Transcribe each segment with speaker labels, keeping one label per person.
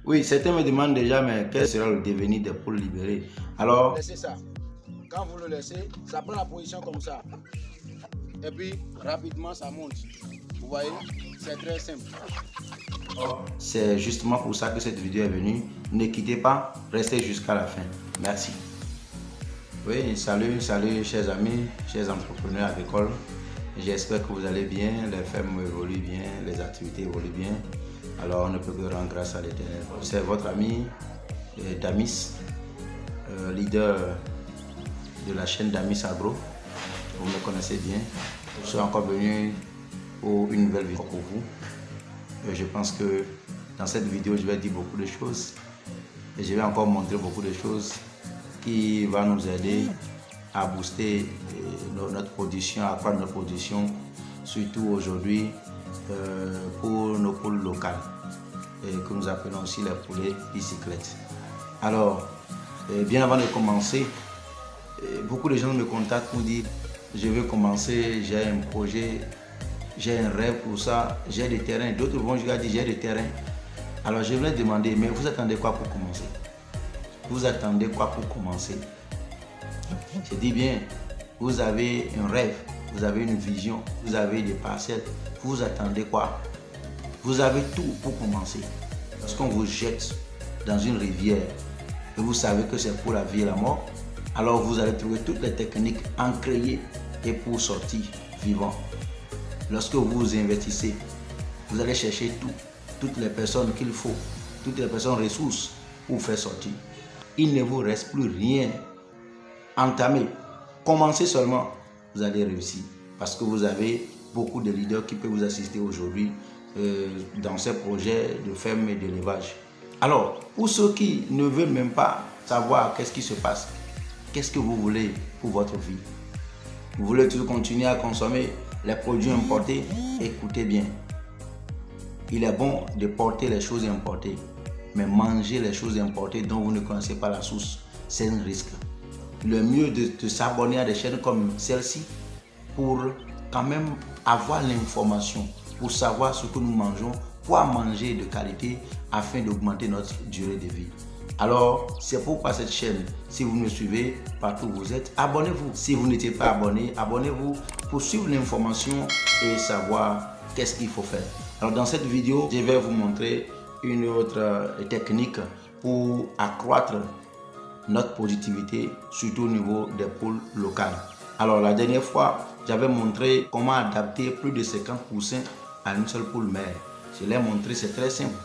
Speaker 1: Oui, certains me demandent déjà, mais quel sera le devenir des poules libérées? Alors,
Speaker 2: Laissez ça. Quand vous le laissez, ça prend la position comme ça. Et puis, rapidement, ça monte. Vous voyez, c'est très simple.
Speaker 1: c'est justement pour ça que cette vidéo est venue. Ne quittez pas, restez jusqu'à la fin. Merci. Oui, salut, chers amis, chers entrepreneurs agricoles. J'espère que vous allez bien, les fermes évoluent bien, les activités évoluent bien. Alors on ne peut que rendre grâce à l'Éternel. C'est votre ami Damis, leader de la chaîne Damis Agro. Vous me connaissez bien. Je suis encore venu pour une nouvelle vidéo pour vous. Je pense que dans cette vidéo, je vais dire beaucoup de choses. Et je vais encore montrer beaucoup de choses qui vont nous aider à booster notre production, à accroître notre production, surtout aujourd'hui pour nos poules locales, que nous appelons aussi les poulets bicyclettes. Alors, bien avant de commencer, beaucoup de gens me contactent pour dire je veux commencer, j'ai un projet, j'ai un rêve pour ça, j'ai des terrains. D'autres vont jusqu'à dire j'ai des terrains. Alors je voulais demander, mais vous attendez quoi pour commencer? Vous attendez quoi pour commencer? Je dis bien, vous avez un rêve, vous avez une vision, vous avez des parcelles. Vous attendez quoi? Vous avez tout pour commencer. Lorsqu'on vous jette dans une rivière et vous savez que c'est pour la vie et la mort, alors vous allez trouver toutes les techniques ancrées et pour sortir vivant. Lorsque vous investissez, vous allez chercher toutes les personnes qu'il faut, toutes les personnes ressources pour faire sortir. Il ne vous reste plus rien. Entamez, commencez seulement, vous allez réussir. Parce que vous avez beaucoup de leaders qui peuvent vous assister aujourd'hui dans ces projets de ferme et d'élevage. Alors, pour ceux qui ne veulent même pas savoir qu'est-ce qui se passe, qu'est-ce que vous voulez pour votre vie? Vous voulez toujours continuer à consommer les produits importés? Écoutez bien. Il est bon de porter les choses importées, mais manger les choses importées dont vous ne connaissez pas la source, c'est un risque. Le mieux de s'abonner à des chaînes comme celle-ci pour quand même avoir l'information, pour savoir ce que nous mangeons, quoi manger de qualité afin d'augmenter notre durée de vie. Alors, c'est pourquoi cette chaîne, si vous me suivez partout où vous êtes, abonnez-vous. Si vous n'étiez pas abonné, abonnez-vous pour suivre l'information et savoir qu'est-ce qu'il faut faire. Alors, dans cette vidéo, je vais vous montrer une autre technique pour accroître notre productivité, surtout au niveau des poules locales. Alors, la dernière fois, j'avais montré comment adapter plus de 50% à une seule poule mère. Je l'ai montré, c'est très simple.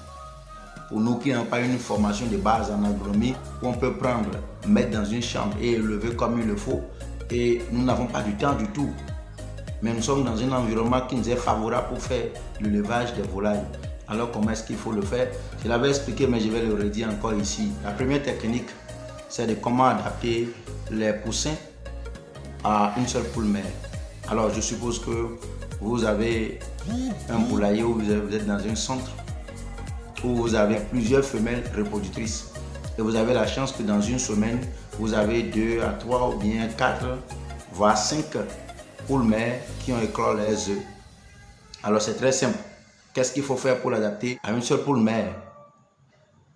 Speaker 1: Pour nous qui n'avons pas une formation de base en agronomie, où on peut prendre, mettre dans une chambre et élever comme il le faut, et nous n'avons pas du temps du tout. Mais nous sommes dans un environnement qui nous est favorable pour faire l'élevage des volailles. Alors comment est-ce qu'il faut le faire? Je l'avais expliqué, mais je vais le redire encore ici. La première technique, c'est de comment adapter les poussins à une seule poule mère. Alors je suppose que vous avez un poulailler où vous êtes dans un centre où vous avez plusieurs femelles reproductrices et vous avez la chance que dans une semaine vous avez 2 à 3 ou bien 4 voire 5 poules mères qui ont éclore les œufs. Alors c'est très simple. Qu'est-ce qu'il faut faire pour l'adapter à une seule poule mère?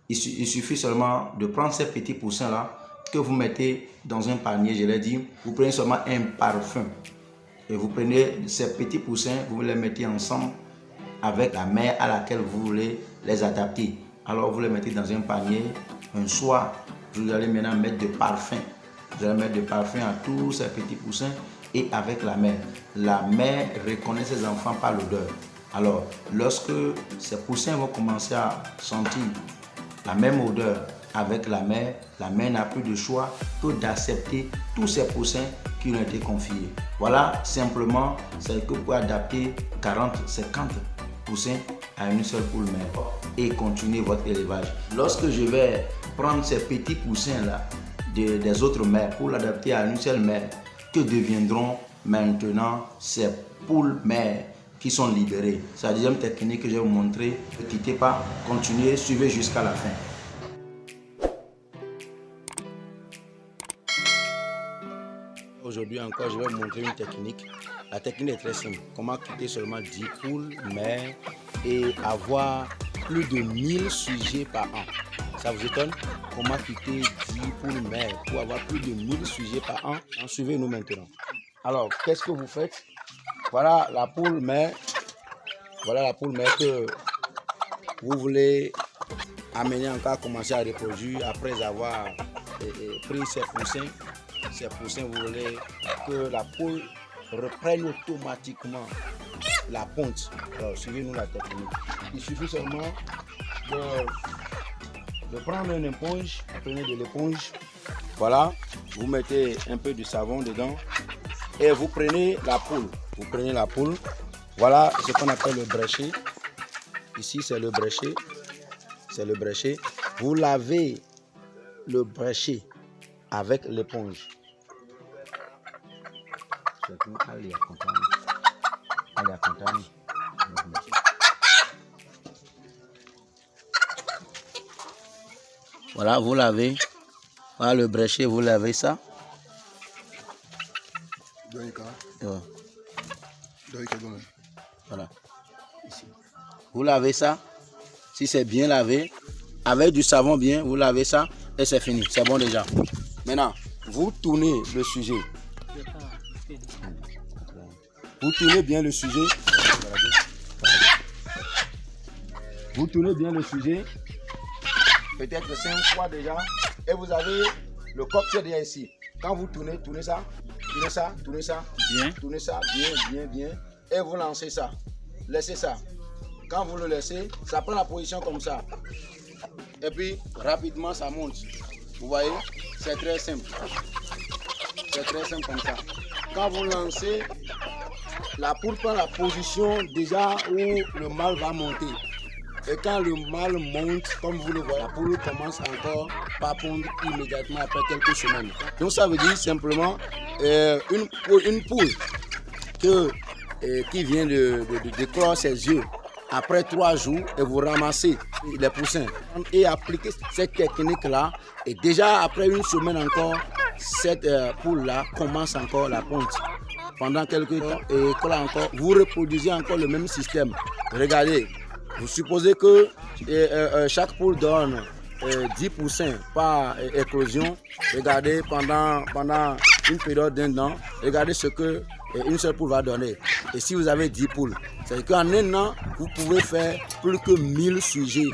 Speaker 1: Il suffit seulement de prendre ces petits poussins là que vous mettez dans un panier. Je l'ai dit, vous prenez seulement un parfum et vous prenez ces petits poussins, vous les mettez ensemble avec la mère à laquelle vous voulez les adapter. Alors vous les mettez dans un panier. Un soir, vous allez maintenant mettre de parfum. Vous allez mettre de parfum à tous ces petits poussins et avec la mère. La mère reconnaît ses enfants par l'odeur. Alors, lorsque ces poussins vont commencer à sentir la même odeur avec la mère n'a plus de choix que d'accepter tous ces poussins qui lui ont été confiés. Voilà, simplement, c'est que vous pouvez adapter 40-50 poussins à une seule poule mère et continuer votre élevage. Lorsque je vais prendre ces petits poussins là des autres mères pour l'adapter à une seule mère, que deviendront maintenant ces poules mères qui sont libérées? C'est la deuxième technique que je vais vous montrer. Ne quittez pas, continuez, suivez jusqu'à la fin. Aujourd'hui encore, je vais vous montrer une technique. La technique est très simple. Comment quitter seulement 10 poules mères et avoir
Speaker 2: plus de 1000 sujets par an. Ça vous étonne? Comment quitter 10 poules mères pour avoir plus de 1000 sujets par an? Suivez-nous maintenant. Alors, qu'est-ce que vous faites? Voilà la poule mère. Voilà la poule mère que vous voulez amener encore à commencer à reproduire après avoir pris ses poussins. Ces poussins, vous voulez que la poule reprenne automatiquement la ponte. Alors, suivez-nous la technique. Il suffit seulement de prendre une éponge. Prenez de l'éponge. Voilà, vous mettez un peu de savon dedans et vous prenez la poule. Vous prenez la poule. Voilà ce qu'on appelle le bréchet. Ici, c'est le bréchet. C'est le bréchet. Vous lavez le bréchet avec l'éponge. Voilà, vous lavez. Voilà le bréchet, vous lavez ça. Voilà. Ici. Vous lavez ça. Si c'est bien lavé, avec du savon bien, vous lavez ça et c'est fini. C'est bon déjà. Maintenant, vous tournez le sujet. Vous tournez bien le sujet. Vous tournez bien le sujet. Peut-être 5 fois déjà. Et vous avez le coq qui est déjà ici. Quand vous tournez, tournez ça. Tournez ça, tournez ça. Bien. Tournez ça, bien. Et vous lancez ça. Laissez ça. Quand vous le laissez, ça prend la position comme ça. Et puis, rapidement, ça monte. Vous voyez, c'est très simple. C'est très simple comme ça. Quand vous lancez, la poule prend la position déjà où le mâle va monter. Et quand le mâle monte, comme vous le voyez, la poule commence encore par pondre immédiatement après quelques semaines. Donc ça veut dire simplement une poule qui vient de clore ses yeux. Après 3 jours, et vous ramassez les poussins et appliquez cette technique-là. Et déjà après une semaine encore, cette poule-là commence encore la ponte. Pendant quelques temps, et là encore, vous reproduisez encore le même système. Regardez, vous supposez que chaque poule donne 10 poussins par éclosion. Regardez pendant une période d'un an, regardez ce que une seule poule va donner. Et si vous avez 10 poules, c'est qu'en un an, vous pouvez faire plus que 1000 sujets.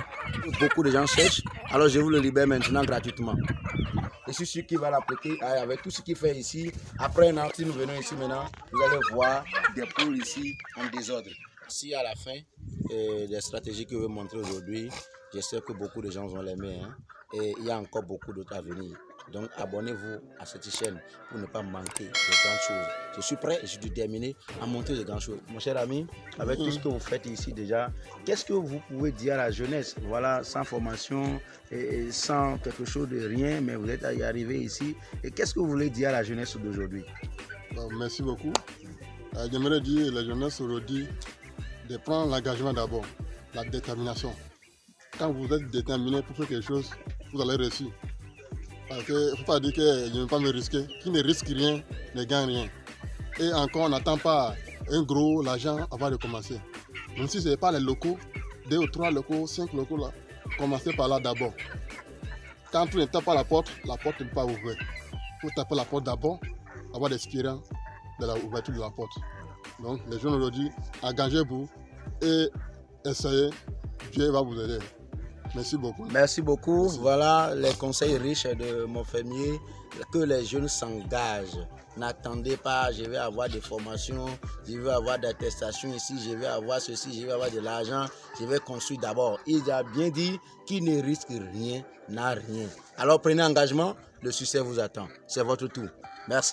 Speaker 2: Beaucoup de gens cherchent, alors je vous le libère maintenant gratuitement. Et c'est celui qui va l'appliquer avec tout ce qu'il fait ici. Après un an, si nous venons ici maintenant, vous allez voir des poules ici en désordre. Si à la fin des stratégies que je vais montrer aujourd'hui, j'espère que beaucoup de gens vont l'aimer. Et il y a encore beaucoup d'autres à venir. Donc abonnez-vous à cette chaîne pour ne pas manquer de grandes choses. Je suis prêt, je suis déterminé à montrer de grandes choses. Mon cher ami, avec tout ce que vous faites ici déjà, qu'est-ce que vous pouvez dire à la jeunesse? Voilà, sans formation et sans quelque chose de rien, mais vous êtes arrivé ici. Et qu'est-ce que vous voulez dire à la jeunesse d'aujourd'hui?
Speaker 3: Merci beaucoup. J'aimerais dire à la jeunesse aujourd'hui de prendre l'engagement d'abord, la détermination. Quand vous êtes déterminé pour faire quelque chose, vous allez réussir. Parce qu'il ne faut pas dire que je ne vais pas me risquer. Qui ne risque rien ne gagne rien. Et encore, on n'attend pas un gros l'argent avant de commencer. Même si ce n'est pas les locaux, 2 ou 3 locaux, 5 locaux, là, commencez par là d'abord. Quand tu ne tapes pas la porte ne peut pas ouvrir. Il faut taper la porte d'abord, avoir l'expérience de l'ouverture de la porte. Donc, les jeunes aujourd'hui, engagez-vous et essayez. Dieu va vous aider. Merci beaucoup.
Speaker 2: Merci beaucoup. Merci. Voilà les conseils riches de mon fermier. Que les jeunes s'engagent. N'attendez pas, je vais avoir des formations, je vais avoir des attestations ici, je vais avoir ceci, je vais avoir de l'argent, je vais construire d'abord. Il a bien dit qui ne risque rien n'a rien. Alors prenez engagement, le succès vous attend. C'est votre tour. Merci.